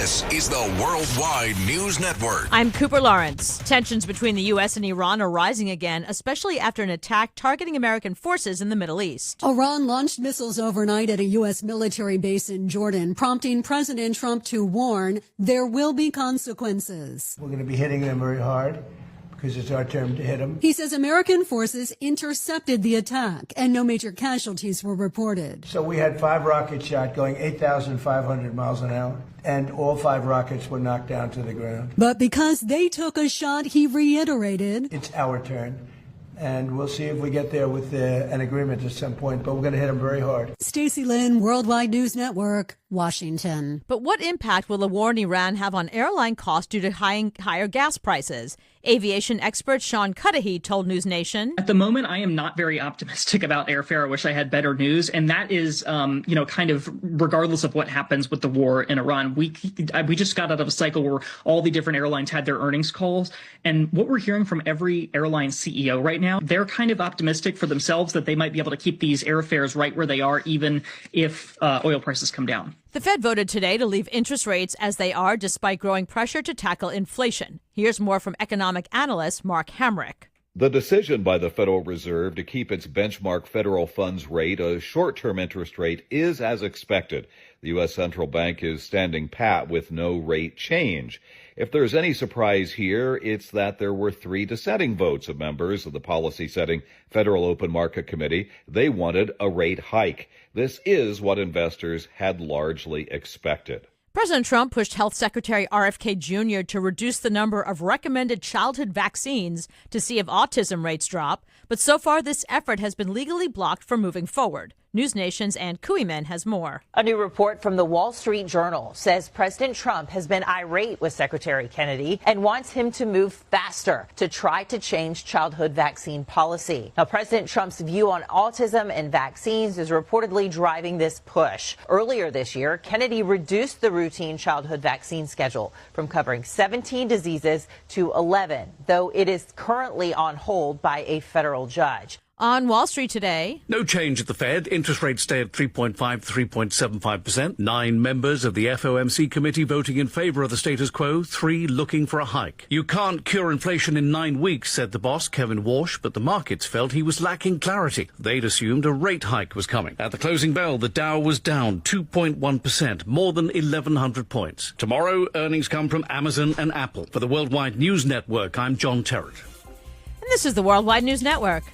This is the Worldwide News Network. I'm Cooper Lawrence. Tensions between the U.S. and Iran are rising again, especially after an attack targeting American forces in the Middle East. Iran launched missiles overnight at a U.S. military base in Jordan, prompting President Trump to warn there will be consequences. We're going to be hitting them very hard, because it's our turn to hit them. He says American forces intercepted the attack and no major casualties were reported. So we had 5 rockets shot going 8,500 miles an hour, and all 5 rockets were knocked down to the ground. But because they took a shot, he reiterated, it's our turn. And we'll see if we get there with an agreement at some point, but we're going to hit them very hard. Stacey Lynn, Worldwide News Network, Washington. But what impact will the war in Iran have on airline costs due to higher gas prices? Aviation expert Sean Cudahy told News Nation. At the moment, I am not very optimistic about airfare. I wish I had better news. And that is, kind of regardless of what happens with the war in Iran. We just got out of a cycle where all the different airlines had their earnings calls. And what we're hearing from every airline CEO right now, they're kind of optimistic for themselves that they might be able to keep these airfares right where they are, even if oil prices come down. The Fed voted today to leave interest rates as they are despite growing pressure to tackle inflation. Here's more from economic analyst Mark Hamrick. The decision by the Federal Reserve to keep its benchmark federal funds rate, a short-term interest rate, is as expected. The U.S. Central Bank is standing pat with no rate change. If there's any surprise here, it's that there were 3 dissenting votes of members of the policy-setting Federal Open Market Committee. They wanted a rate hike. This is what investors had largely expected. President Trump pushed Health Secretary RFK Jr. to reduce the number of recommended childhood vaccines to see if autism rates drop. But so far, this effort has been legally blocked from moving forward. News Nation's Ann Kuiman has more. A new report from the Wall Street Journal says President Trump has been irate with Secretary Kennedy and wants him to move faster to try to change childhood vaccine policy. Now, President Trump's view on autism and vaccines is reportedly driving this push. Earlier this year, Kennedy reduced the routine childhood vaccine schedule from covering 17 diseases to 11, though it is currently on hold by a federal judge. On Wall Street today, no change at the Fed. Interest rates stay at 3.5 to 3.75%. 9 members of the FOMC committee voting in favor of the status quo, 3 looking for a hike. You can't cure inflation in 9 weeks, said the boss, Kevin Walsh, but the markets felt he was lacking clarity. They'd assumed a rate hike was coming. At the closing bell, the Dow was down 2.1%, more than 1,100 points. Tomorrow, earnings come from Amazon and Apple. For the Worldwide News Network, I'm John Terrett. And this is the Worldwide News Network.